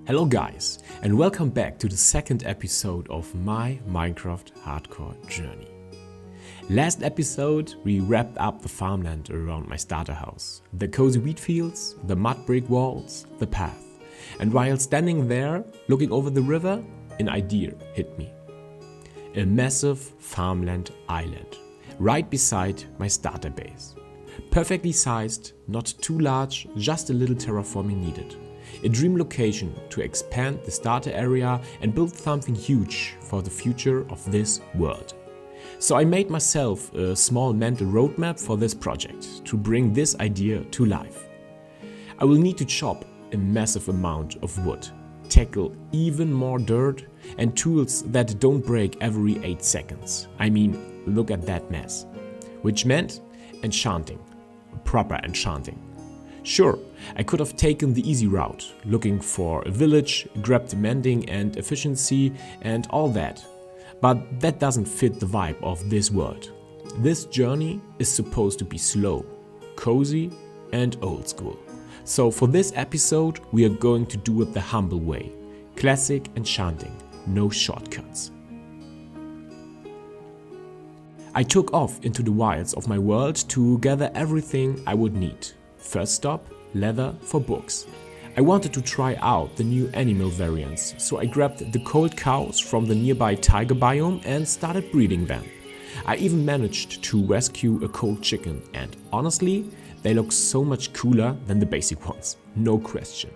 Hello guys, and welcome back to the second episode of my Minecraft hardcore journey. Last episode we wrapped up the farmland around my starter house, the cozy wheat fields, the mud brick walls, the path. And while standing there, looking over the river, an idea hit me. A massive farmland island, right beside my starter base. Perfectly sized, not too large, just a little terraforming needed. A dream location to expand the starter area and build something huge for the future of this world. So I made myself a small mental roadmap for this project to bring this idea to life. I will need to chop a massive amount of wood, tackle even more dirt and tools that don't break every 8 seconds. I mean, look at that mess. Which meant enchanting, proper enchanting. Sure, I could have taken the easy route, looking for a village, grabbed mending and efficiency and all that. But that doesn't fit the vibe of this world. This journey is supposed to be slow, cozy and old school. So for this episode we are going to do it the humble way. Classic enchanting, no shortcuts. I took off into the wilds of my world to gather everything I would need. First stop, leather for books. I wanted to try out the new animal variants, so I grabbed the cold cows from the nearby tiger biome and started breeding them. I even managed to rescue a cold chicken and honestly, they look so much cooler than the basic ones, no question.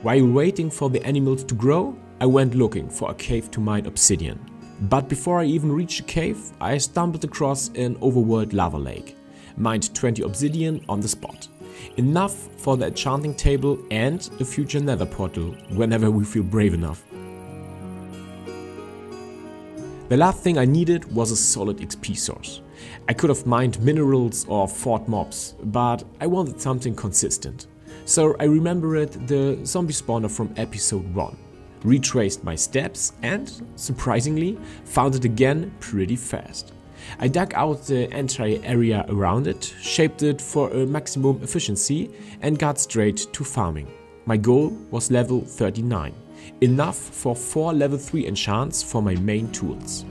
While waiting for the animals to grow, I went looking for a cave to mine obsidian. But before I even reached the cave, I stumbled across an overworld lava lake. Mined 20 obsidian on the spot. Enough for the enchanting table and a future nether portal whenever we feel brave enough. The last thing I needed was a solid XP source. I could have mined minerals or fought mobs, but I wanted something consistent. So I remembered the zombie spawner from episode 1. Retraced my steps and, surprisingly, found it again pretty fast. I dug out the entire area around it, shaped it for a maximum efficiency and got straight to farming. My goal was level 39, enough for 4 level 3 enchants for my main tools.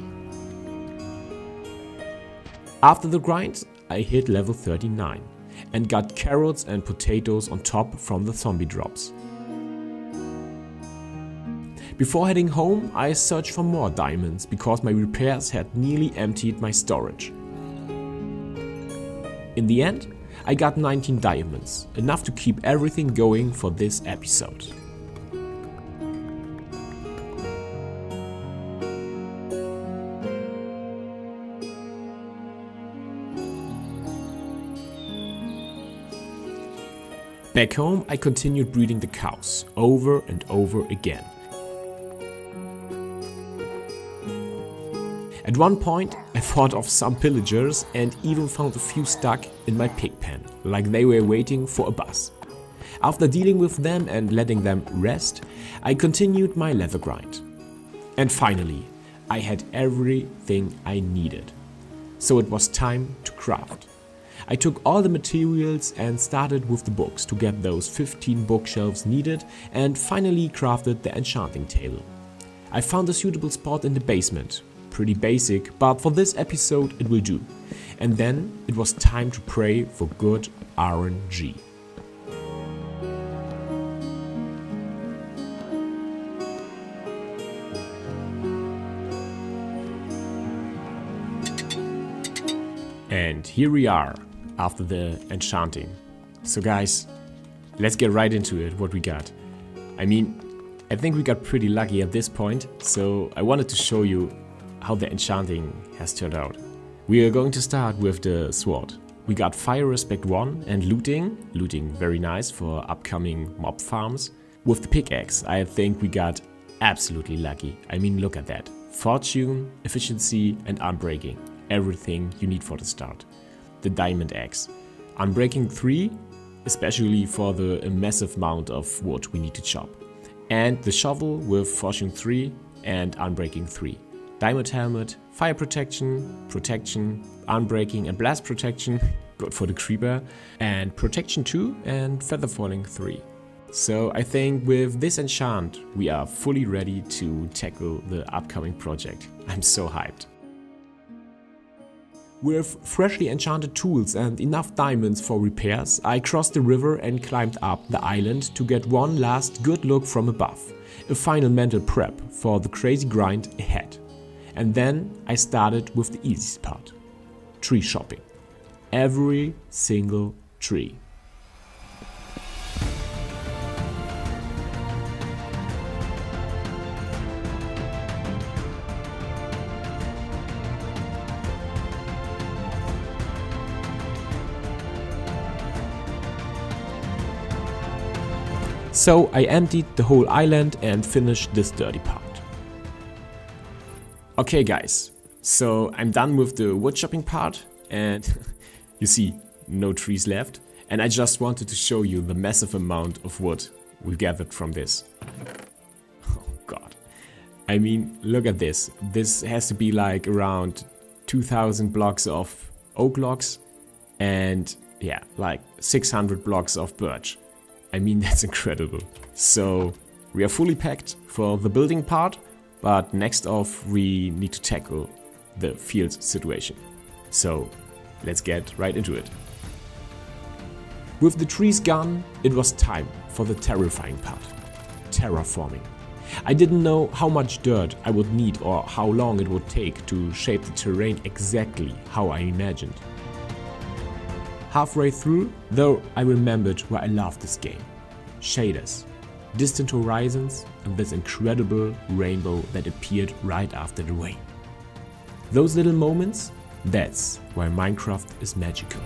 After the grind, I hit level 39 and got carrots and potatoes on top from the zombie drops. Before heading home, I searched for more diamonds because my repairs had nearly emptied my storage. In the end, I got 19 diamonds, enough to keep everything going for this episode. Back home, I continued breeding the cows over and over again. At one point, I fought off some pillagers and even found a few stuck in my pig pen, like they were waiting for a bus. After dealing with them and letting them rest, I continued my leather grind. And finally, I had everything I needed. So it was time to craft. I took all the materials and started with the books to get those 15 bookshelves needed and finally crafted the enchanting table. I found a suitable spot in the basement. Pretty basic, but for this episode it will do. And then it was time to pray for good RNG. And here we are, after the enchanting. So guys, let's get right into it, what we got. I mean, I think we got pretty lucky at this point, so I wanted to show you how the enchanting has turned out. We are going to start with the sword. We got fire respect 1 and looting very nice for upcoming mob farms. With the pickaxe, I think we got absolutely lucky. I mean, look at that. Fortune, efficiency and unbreaking. Everything you need for the start. The diamond axe. Unbreaking 3, especially for the massive amount of wood we need to chop. And the shovel with fortune 3 and unbreaking 3. Diamond helmet, fire protection, unbreaking and blast protection. good for the creeper, and protection 2 and feather falling 3. So I think with this enchant we are fully ready to tackle the upcoming project. I'm so hyped. With freshly enchanted tools and enough diamonds for repairs, I crossed the river and climbed up the island to get one last good look from above. A final mental prep for the crazy grind ahead. And then I started with the easiest part. Tree shopping. Every single tree. So I emptied the whole island and finished this dirty part. Okay guys, so I'm done with the wood chopping part and you see, no trees left. And I just wanted to show you the massive amount of wood we gathered from this. Oh god. I mean, look at this. This has to be like around 2000 blocks of oak logs and yeah, like 600 blocks of birch. I mean, that's incredible. So we are fully packed for the building part, but next off we need to tackle the field situation. So let's get right into it. With the trees gone, it was time for the terrifying part, terraforming. I didn't know how much dirt I would need or how long it would take to shape the terrain exactly how I imagined. Halfway through, though, I remembered why I loved this game. Shaders, distant horizons, and this incredible rainbow that appeared right after the rain. Those little moments, that's why Minecraft is magical.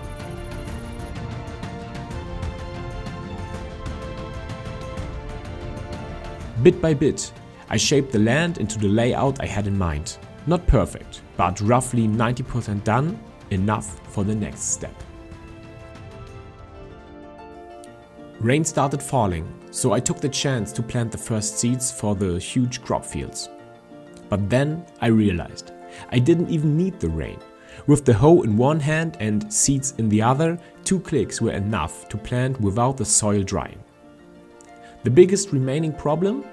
Bit by bit, I shaped the land into the layout I had in mind. Not perfect, but roughly 90% done, enough for the next step. Rain started falling, so I took the chance to plant the first seeds for the huge crop fields. But then I realized I didn't even need the rain. With the hoe in one hand and seeds in the other, 2 clicks were enough to plant without the soil drying. The biggest remaining problem?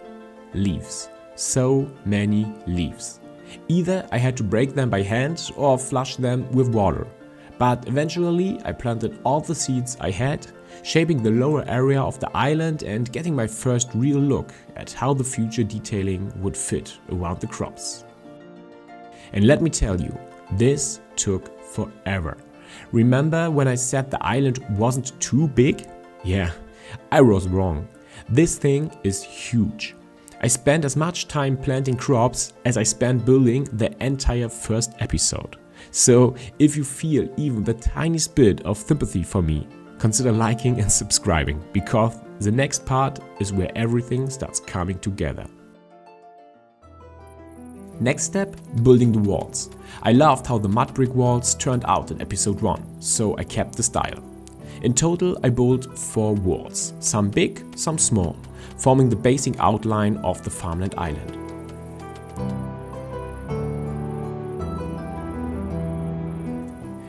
Leaves. So many leaves. Either I had to break them by hand or flush them with water. But eventually I planted all the seeds I had, shaping the lower area of the island and getting my first real look at how the future detailing would fit around the crops. And let me tell you, this took forever. Remember when I said the island wasn't too big? Yeah, I was wrong. This thing is huge. I spent as much time planting crops as I spent building the entire first episode. So if you feel even the tiniest bit of sympathy for me, consider liking and subscribing, because the next part is where everything starts coming together. Next step, building the walls. I loved how the mud brick walls turned out in episode 1, so I kept the style. In total I built 4 walls, some big, some small, forming the basic outline of the Farmland island.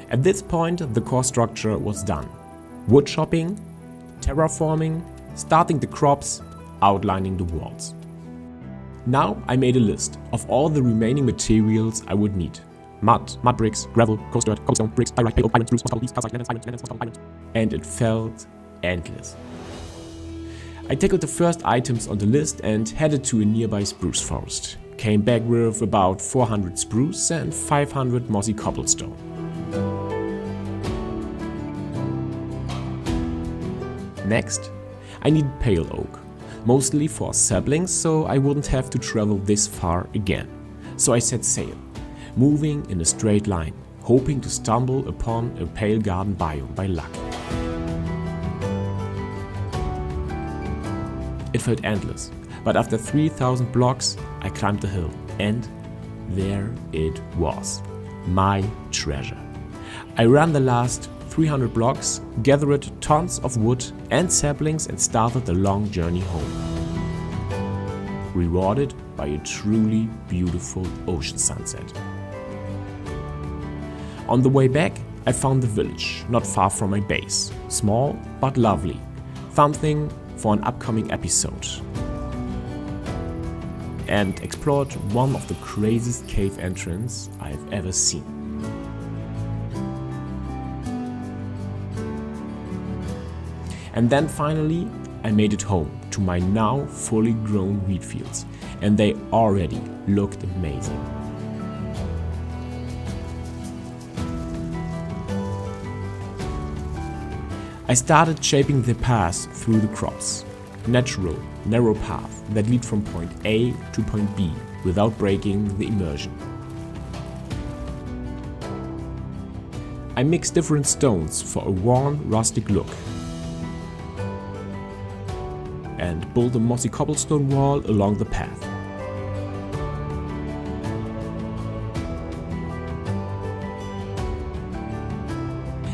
At this point the core structure was done. Wood chopping, terraforming, starting the crops, outlining the walls. Now I made a list of all the remaining materials I would need. Mud bricks, gravel, coarse dirt, cobblestone, bricks, pyrite, pale oak, iron, spruce, moss, calcite, iron. And it felt endless. I tackled the first items on the list and headed to a nearby spruce forest. Came back with about 400 spruce and 500 mossy cobblestone. Next, I needed pale oak, mostly for saplings, so I wouldn't have to travel this far again. So I set sail, moving in a straight line, hoping to stumble upon a pale garden biome by luck. It felt endless, but after 3000 blocks I climbed the hill and there it was, my treasure. I ran the last 300 blocks, gathered tons of wood and saplings and started the long journey home. Rewarded by a truly beautiful ocean sunset. On the way back, I found the village, not far from my base. Small, but lovely. Something for an upcoming episode. And explored one of the craziest cave entrances I've ever seen. And then finally, I made it home to my now fully grown wheat fields, and they already looked amazing. I started shaping the path through the crops. Natural, narrow path that lead from point A to point B without breaking the immersion. I mixed different stones for a worn, rustic look and built a mossy cobblestone wall along the path.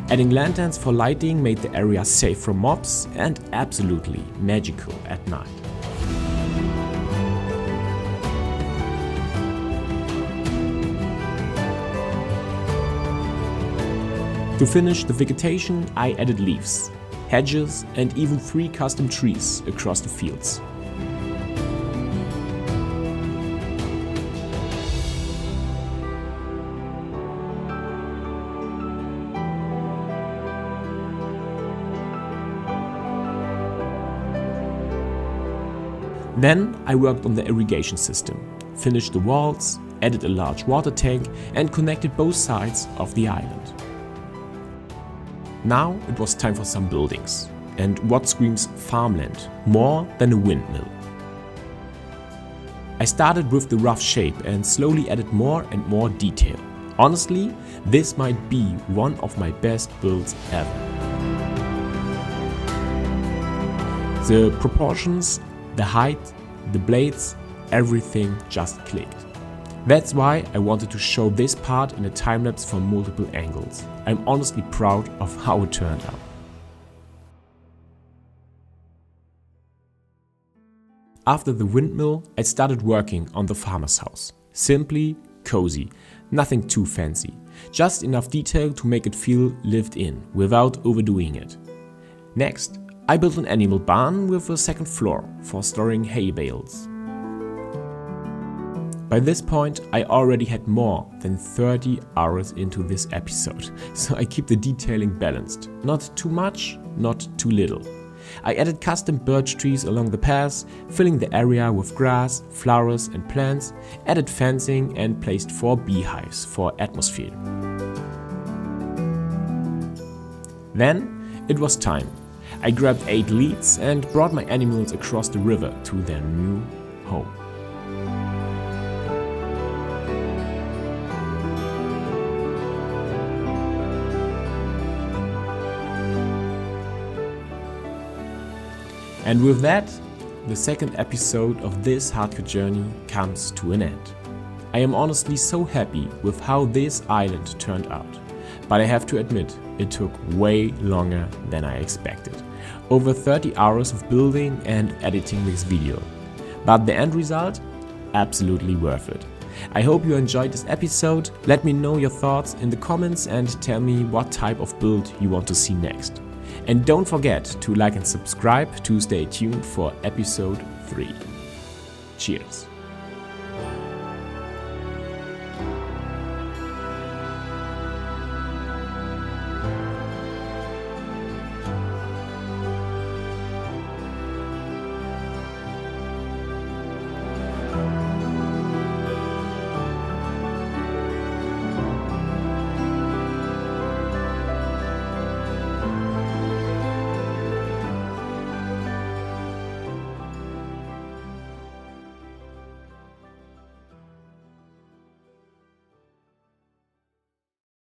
Adding lanterns for lighting made the area safe from mobs and absolutely magical at night. To finish the vegetation, I added leaves, hedges and even 3 custom trees across the fields. Then I worked on the irrigation system, finished the walls, added a large water tank and connected both sides of the island. Now it was time for some buildings. And what screams farmland more than a windmill? I started with the rough shape and slowly added more and more detail. Honestly, this might be one of my best builds ever. The proportions, the height, the blades, everything just clicked. That's why I wanted to show this part in a time-lapse from multiple angles. I'm honestly proud of how it turned out. After the windmill, I started working on the farmer's house. Simply, cozy, nothing too fancy. Just enough detail to make it feel lived in, without overdoing it. Next, I built an animal barn with a second floor for storing hay bales. By this point, I already had more than 30 hours into this episode, so I keep the detailing balanced. Not too much, not too little. I added custom birch trees along the paths, filling the area with grass, flowers and plants, added fencing and placed 4 beehives for atmosphere. Then it was time. I grabbed 8 leads and brought my animals across the river to their new home. And with that, the second episode of this hardcore journey comes to an end. I am honestly so happy with how this island turned out. But I have to admit, it took way longer than I expected. Over 30 hours of building and editing this video. But the end result? Absolutely worth it. I hope you enjoyed this episode. Let me know your thoughts in the comments and tell me what type of build you want to see next. And don't forget to like and subscribe to stay tuned for episode 3. Cheers!